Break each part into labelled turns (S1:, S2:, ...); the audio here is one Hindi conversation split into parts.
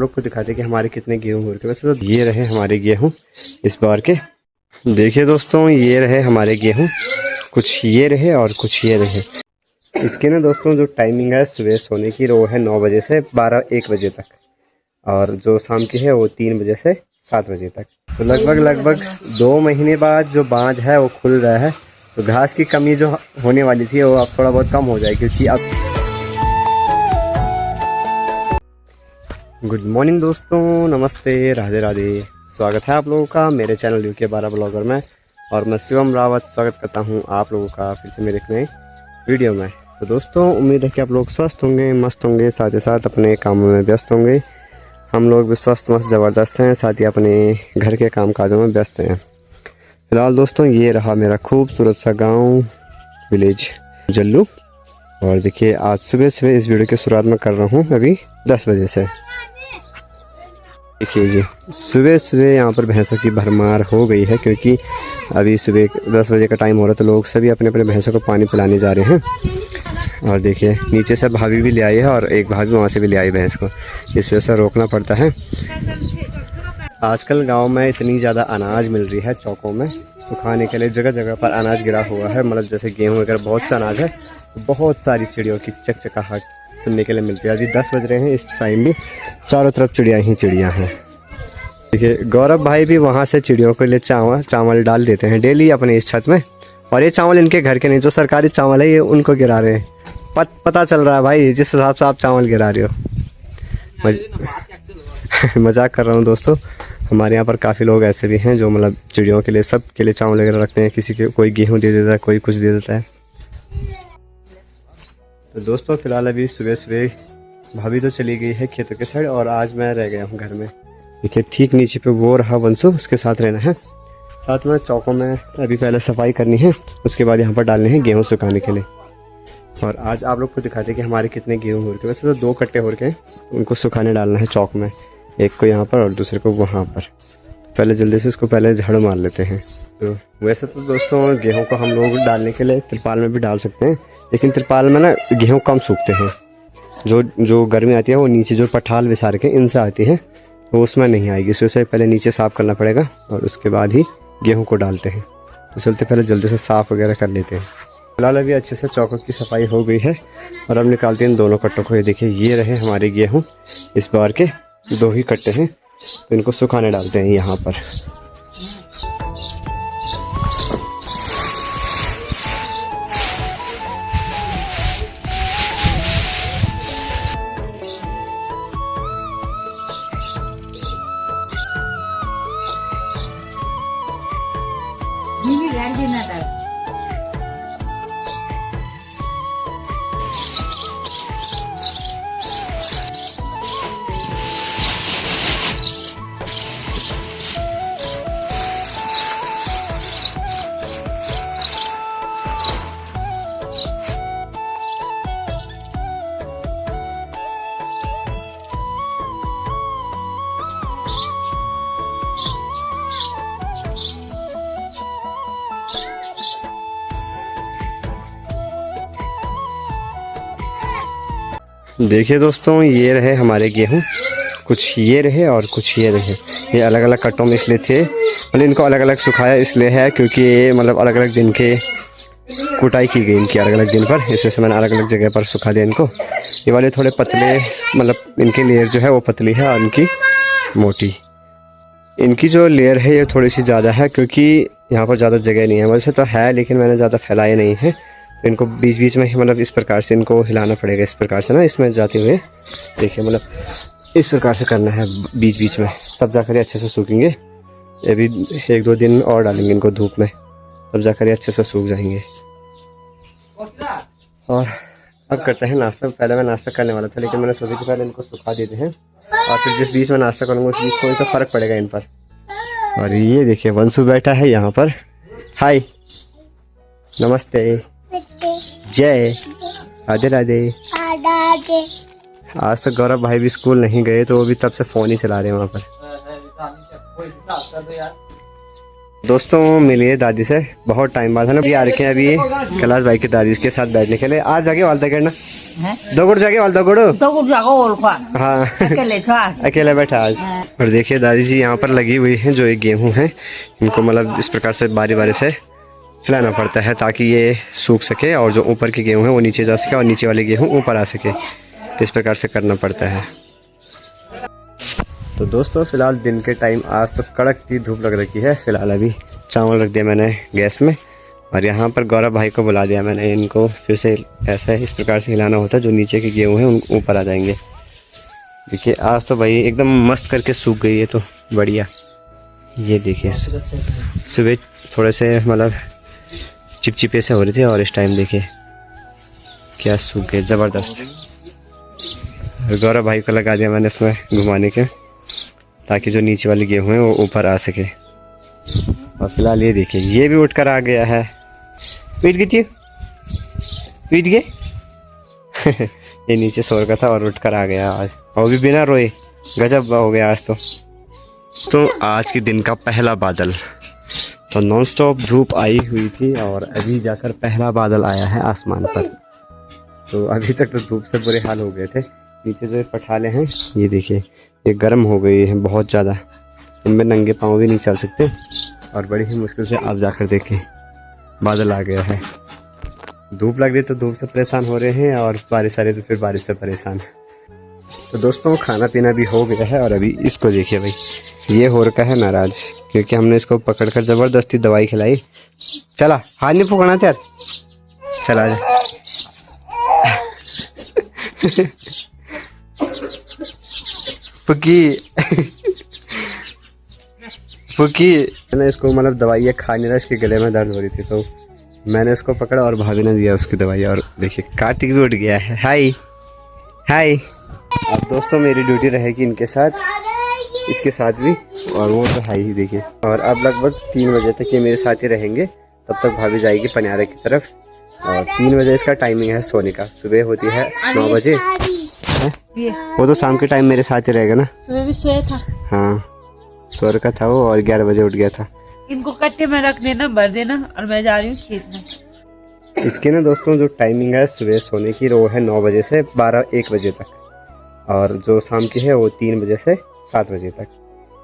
S1: लोग को दिखाते कि हमारे कितने गेहूँ हो रखे। वैसे तो ये रहे हमारे गेहूँ इस बार के। देखिए दोस्तों, ये रहे हमारे गेहूँ, कुछ ये रहे और कुछ ये रहे। इसके ना दोस्तों जो टाइमिंग है सुबह सोने की वो है 9 बजे से 12-1 बजे तक, और जो शाम की है वो 3 बजे से 7 बजे तक। तो लगभग 2 महीने बाद जो बाँझ है वो खुल रहा है, तो घास की कमी जो होने वाली थी वो अब थोड़ा बहुत कम हो जाएगी, क्योंकि अब। गुड मॉर्निंग दोस्तों, नमस्ते, राधे राधे। स्वागत है आप लोगों का मेरे चैनल यूके 12 ब्लॉगर में, और मैं शिवम रावत स्वागत करता हूं आप लोगों का फिर से मेरे एक नए वीडियो में। तो दोस्तों उम्मीद है कि आप लोग स्वस्थ होंगे, मस्त होंगे, साथ ही साथ अपने कामों में व्यस्त होंगे। हम लोग भी स्वस्थ मस्त ज़बरदस्त हैं, साथ ही अपने घर के काम काजों में व्यस्त हैं। फिलहाल दोस्तों ये रहा मेरा खूबसूरत सा गाँव विलेज जल्लू। और देखिए आज सुबह सुबह इस वीडियो की शुरुआत में कर रहा हूँ अभी 10 बजे से। देखिए जी, सुबह सुबह यहाँ पर भैंसों की भरमार हो गई है, क्योंकि अभी सुबह 10 बजे का टाइम हो रहा है, तो लोग सभी अपने अपने भैंसों को पानी पिलाने जा रहे हैं। और देखिए नीचे से भाभी भी ले आई है, और एक भाभी वहाँ से भी ले आई भैंस को, इस वजह से रोकना पड़ता है। आजकल गांव में इतनी ज़्यादा अनाज मिल रही है चौकों में, सुखाने के लिए जगह जगह पर अनाज गिरा हुआ है, मतलब जैसे गेहूँ वगैरह बहुत सा अनाज है। तो बहुत सारी चिड़ियों की चकचकाहट सुनने के लिए मिलती है। अभी 10 बज रहे हैं, इस टाइम भी चारों तरफ चिड़िया ही चिड़िया हैं। देखिए गौरव भाई भी वहाँ से चिड़ियों के लिए चावल डाल देते हैं डेली अपने इस छत में, और ये चावल इनके घर के नहीं, जो सरकारी चावल है ये उनको गिरा रहे हैं। पता चल रहा है भाई जिस हिसाब से आप चावल गिरा रहे हो। मजाक कर रहा हूँ दोस्तों, हमारे यहाँ पर काफ़ी लोग ऐसे भी हैं जो मतलब चिड़ियों के लिए सब के लिए चावल वगैरह रखते हैं। किसी के कोई गेहूँ दे देता है, कोई कुछ दे देता है। तो दोस्तों फिलहाल अभी सुबह सुबह भाभी तो चली गई है खेतों के साइड, और आज मैं रह गया हूँ घर में। देखिए ठीक नीचे पे वो रहा वंशु, उसके साथ रहना है। साथ में चौकों में अभी पहले सफाई करनी है, उसके बाद यहाँ पर डालने हैं गेहूँ सुखाने के लिए। और आज आप लोग को दिखाते कि हमारे कितने गेहूँ हो रखे। वैसे तो 2 कट्टे हो रखे हैं, उनको सुखाने डालना है चौक में, एक को यहाँ पर और दूसरे को वहाँ पर। पहले जल्दी से उसको पहले झाड़ू मार लेते हैं। तो वैसे तो दोस्तों गेहूँ को हम लोग डालने के लिए तिरपाल में भी डाल सकते हैं, लेकिन तिरपाल में ना गेहूँ कम सूखते हैं। जो गर्मी आती है वो नीचे जो पठाल विसार के इनसे आती है, तो उसमें नहीं आएगी। इस वजह से पहले नीचे साफ़ करना पड़ेगा, और उसके बाद ही गेहूँ को डालते हैं। तो चलते पहले जल्दी से साफ़ वगैरह कर लेते हैं। फिलहाल अभी अच्छे से चौकों की सफाई हो गई है, और अब निकालते हैं इन दोनों कट्टों को। ये देखिए ये रहे हमारे गेहूँ इस बार के 2 ही कट्टे हैं, तो इनको सुखाने डालते हैं यहाँ पर। देखिए दोस्तों ये रहे हमारे गेहूँ, कुछ ये रहे और कुछ ये रहे। ये अलग अलग कट्टों में इसलिए थे, मतलब इनको अलग अलग सुखाया इसलिए है क्योंकि ये मतलब अलग अलग दिन के कुटाई की गई इनकी अलग अलग दिन पर, इस वजह से मैंने अलग अलग जगह पर सुखा दिया इनको। ये वाले थोड़े पतले, मतलब इनकी लेयर जो है वो पतली है, और इनकी मोटी। इनकी जो लेयर है ये थोड़ी सी ज़्यादा है, क्योंकि यहाँ पर ज़्यादा जगह नहीं है। वैसे तो है लेकिन मैंने ज़्यादा फैलाया नहीं है, तो इनको बीच बीच में मतलब इस प्रकार से इनको हिलाना पड़ेगा, इस प्रकार से ना इसमें जाते हुए। देखिए मतलब इस प्रकार से करना है बीच बीच में, तब जाकर ये अच्छे से सूखेंगे। अभी 1-2 दिन और डालेंगे इनको धूप में, तब जाकर ये अच्छे से सूख जाएंगे। और अब करते हैं नाश्ता। पहले मैं नाश्ता करने वाला था, लेकिन मैंने सोचा कि पहले इनको सुखा देते हैं, और फिर जिस बीच में नाश्ता करूँगा उस बीच कोई तो फ़र्क पड़ेगा इन पर। और ये देखिए वंशु बैठा है यहाँ पर। हाय, नमस्ते, जय, राधे राधे। आज तक गौरव भाई भी स्कूल नहीं गए, तो वो भी तब से फ़ोन ही चला रहे हैं वहाँ पर। दोस्तों मिलिए दादी से बहुत टाइम बाद है ना, आ रखे हैं अभी कैलाश भाई की दादी के साथ बैठने के लिए। आज जाके वालता करना दो जाके वालता गुड़। हाँ अकेले बैठा आज। और देखिए दादी जी यहाँ पर लगी हुई है, जो एक गेहूँ है इनको मतलब इस प्रकार से बारी बारी से हिलाना पड़ता है ताकि ये सूख सके और जो ऊपर के गेहूँ है वो नीचे जा सके और नीचे वाले गेहूँ ऊपर आ सके। तो इस प्रकार से करना पड़ता है। तो दोस्तों फिलहाल दिन के टाइम आज तो कड़कती धूप लग रखी है। फिलहाल अभी चावल रख दिया मैंने गैस में और यहाँ पर गौरव भाई को बुला दिया मैंने। इनको फिर से ऐसा इस प्रकार से हिलाना होता है जो नीचे के गेहूँ हैं उन ऊपर आ जाएंगे। देखिए आज तो भाई एकदम मस्त करके सूख गई है, तो बढ़िया। ये देखिए सुबह थोड़े से मतलब चिपचिपे से हो रही थी और इस टाइम देखिए क्या सूख गए ज़बरदस्त। गौरव भाई को लगा दिया मैंने इसमें घुमाने के ताकि जो नीचे वाली गेहूँ है वो ऊपर आ सके। और फिलहाल ये देखिए ये भी उठकर आ गया है। पीट गई ये नीचे सो रखा था और उठकर आ गया आज, और भी बिना रोए। गजब हो गया आज तो आज के दिन का पहला बादल। तो नॉन स्टॉप धूप आई हुई थी और अभी जाकर पहला बादल आया है आसमान पर। तो अभी तक तो धूप से बुरे हाल हो गए थे। नीचे जो पठाले हैं ये देखिए ये गर्म हो गई है बहुत ज़्यादा, इनमें नंगे पाँव भी नहीं चल सकते। और बड़ी ही मुश्किल से आप जाकर देखें बादल आ गया है। धूप लग रही तो धूप से परेशान हो रहे हैं और बारिश आ रही तो फिर बारिश से परेशान। तो दोस्तों खाना पीना भी हो गया है और अभी इसको देखिए भाई ये हो रखा है नाराज क्योंकि हमने इसको पकड़कर ज़बरदस्ती दवाई खिलाई। चला हाथ नहीं फूकना यार, चला जा। फुकी फुकी मैंने इसको मतलब दवाई खा नहीं रहा, इसके गले में दर्द हो रही थी तो मैंने इसको पकड़ा और भाभी ने दिया उसकी दवाई। और देखिए कार्तिक भी उठ गया है। हाय हाय। अब दोस्तों मेरी ड्यूटी रहेगी इनके साथ, इसके साथ भी, और वो तो हाई ही देखिए। और अब लगभग 3 बजे तक ये मेरे साथ ही रहेंगे, तब तक भाभी जाएगी पनियारे की तरफ। और 3 बजे इसका टाइमिंग है सोने का, सुबह होती है 9 बजे। वो तो शाम के टाइम मेरे साथ ही रहेगा ना।
S2: सुबह भी सोया था।
S1: हाँ सो रखा था वो और 11 बजे उठ गया था।
S2: इनको कट्टे में रख देना, भर देना और मैं जा रही हूँ खेत में।
S1: इसकी ना दोस्तों जो टाइमिंग है सुबह सोने की वो है 9 बजे से 12-1 बजे तक, और जो शाम की है वो 3 बजे से 7 बजे तक।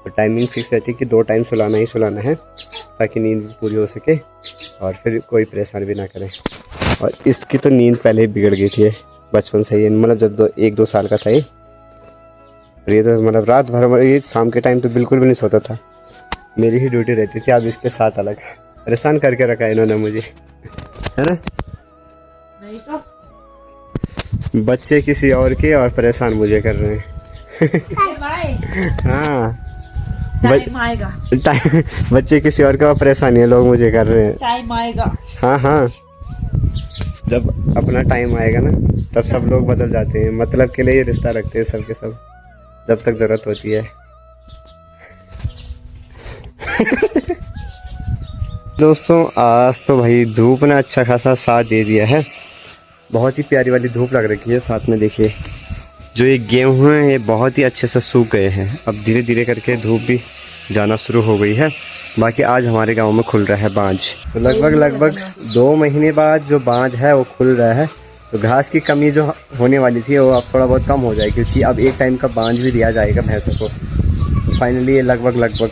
S1: तो टाइमिंग फिक्स रहती है कि 2 टाइम सुलाना ही सुलाना है ताकि नींद पूरी हो सके और फिर कोई परेशान भी ना करे। और इसकी तो नींद पहले ही बिगड़ गई थी बचपन से ही, मतलब जब 1-2 साल का था ये तो मतलब रात भर ये शाम के टाइम तो बिल्कुल भी नहीं सोता था। मेरी ही ड्यूटी रहती थी। अब इसके साथ अलग परेशान करके रखा है इन्होंने मुझे, है ना।
S2: नहीं तो
S1: बच्चे किसी और के और परेशान मुझे कर रहे हैं। हाँ
S2: टाइम आएगा,
S1: टाइम बच्चे किसी और का परेशानी है, लोग मुझे कर रहे हैं।
S2: टाइम आएगा।
S1: हाँ हाँ जब अपना टाइम आएगा ना तब सब लोग बदल जाते हैं। मतलब के लिए ही रिश्ता रखते हैं सब के सब, जब तक जरूरत होती है। दोस्तों आज तो भाई धूप ने अच्छा खासा साथ दे दिया है, बहुत ही प्यारी वाली धूप लग रखी है। साथ में देखिए जो ये गेहूँ हैं ये बहुत ही अच्छे से सूख गए हैं। अब धीरे धीरे करके धूप भी जाना शुरू हो गई है। बाकी आज हमारे गांव में खुल रहा है बांझ, तो लगभग 2 महीने बाद जो बांझ है वो खुल रहा है। तो घास की कमी जो होने वाली थी वो अब थोड़ा बहुत कम हो जाएगी क्योंकि अब एक टाइम का बांझ भी दिया जाएगा भैंसों को फाइनली। ये लगभग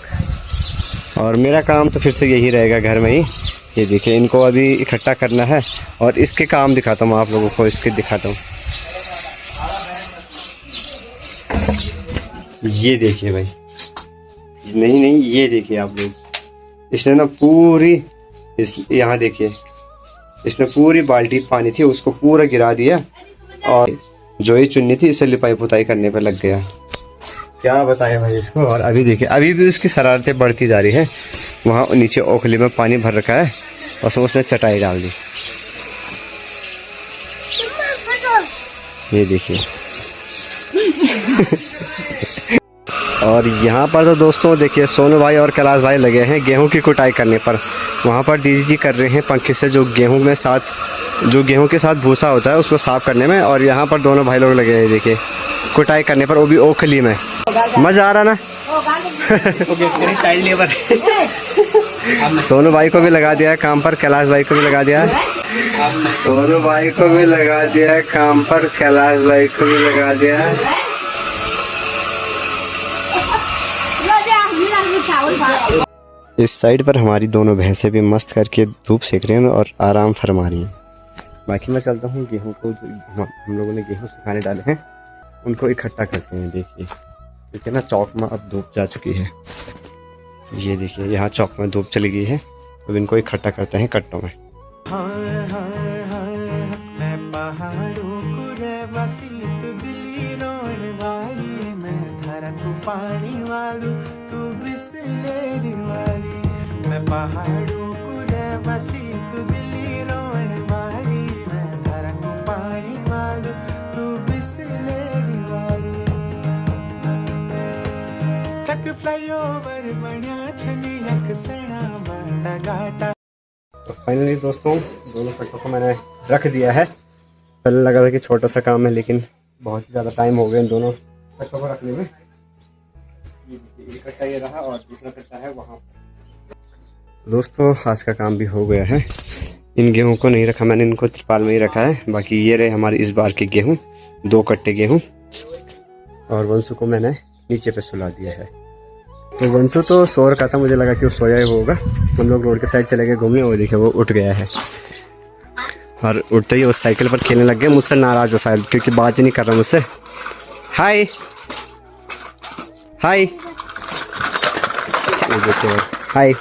S1: और मेरा काम तो फिर से यही रहेगा घर में ही। ये देखिए इनको अभी इकट्ठा करना है और इसके काम दिखाता हूँ आप लोगों को, इसके दिखाता हूँ। ये देखिए भाई, नहीं ये देखिए आप लोग, इसने ना पूरी यहाँ देखिए इसने पूरी बाल्टी पानी थी उसको पूरा गिरा दिया और जो ये चुन्नी थी इसे लिपाई पुताई करने पर लग गया। क्या बताएं भाई इसको। और अभी देखिए अभी भी उसकी शरारतें बढ़ती जा रही है। वहाँ नीचे ओखली में पानी भर रखा है और उसने चटाई डाल दी। ये देखिए और यहाँ पर तो दोस्तों देखिए सोनू भाई और कैलाश भाई लगे हैं गेहूं की कुटाई करने पर। वहाँ पर दीदी जी कर रहे हैं पंखे से जो गेहूं में साथ जो गेहूं के साथ भूसा होता है उसको साफ करने में, और यहाँ पर दोनों भाई लोग लगे हैं देखिए कुटाई करने पर, वो भी ओखली में। मज़ा आ रहा ना। सोनू भाई को भी लगा दिया है काम पर, कैलाश भाई को भी लगा दिया है। सोनू भाई को भी लगा दिया है काम पर, कैलाश भाई को भी लगा दिया है। इस साइड पर हमारी दोनों भैंसें भी मस्त करके धूप सेक रही हैं और आराम फरमा रही हैं। बाकी मैं चलता हूँ गेहूँ को, जो हम लोगों ने गेहूँ सुखाने डाले हैं उनको इकट्ठा करते हैं। देखिए क्योंकि ना चौक में अब धूप जा चुकी है। ये देखिए यहाँ चौक में धूप चली गई है, अब इनको इकट्ठा करते हैं कट्टों में। तो फाइनली दोस्तों दोनों कट्टों को मैंने रख दिया है। पहले लगा था कि छोटा सा काम है, लेकिन बहुत ही ज़्यादा टाइम हो गया इन दोनों कट्टों को रखने में। ये कट्टा ये रहा और दूसरा कट्टा है वहाँ। दोस्तों आज का काम भी हो गया है। इन गेहूं को नहीं रखा मैंने, इनको त्रिपाल में ही रखा है। बाकी ये रहे हमारे इस बार के गेहूं, 2 कट्टे गेहूं। और वंशु को मैंने नीचे पे सुला दिया है। तो वंशु तो सो रखा था, मुझे लगा कि वो सोया ही होगा। हम लोग रोड के साइड चले गए घूमने, और देखिए वो उठ गया है। और उठते ही उस साइकिल पर खेलने लग गया। मुझसे नाराज है शायद, क्योंकि बात ही नहीं कर रहा मुझसे। हाय हाय, देखिए हाय।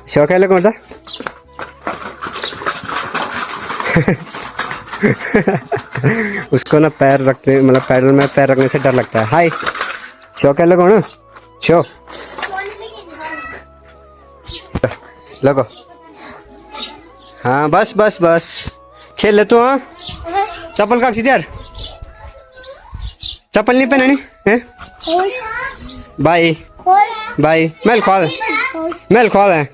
S1: शौक है कौन सा? उसको ना पैर रखने, मतलब पैडल में पैर रखने से डर लगता है। हाय शौक है कौन? शो लगो। हाँ बस बस बस खेल ले तू। हाँ चप्पल का यार, चप्पल नहीं पहननी है। बाय बाय, मेल खोल है।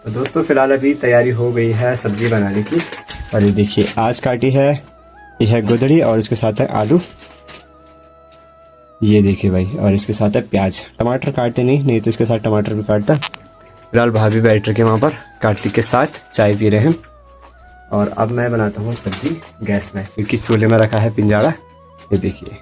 S1: तो दोस्तों फिलहाल अभी तैयारी हो गई है सब्जी बनाने की। और ये देखिए आज काटी है, ये है गुदड़ी और इसके साथ है आलू। ये देखिए भाई, और इसके साथ है प्याज। टमाटर काटते नहीं तो इसके साथ टमाटर भी काटता। फिलहाल भाभी बैठ रखे वहाँ पर कार्तिक के साथ चाय पी रहे हैं। और अब मैं बनाता हूँ सब्जी गैस में, क्योंकि चूल्हे में रखा है पिंजाड़ा। ये देखिए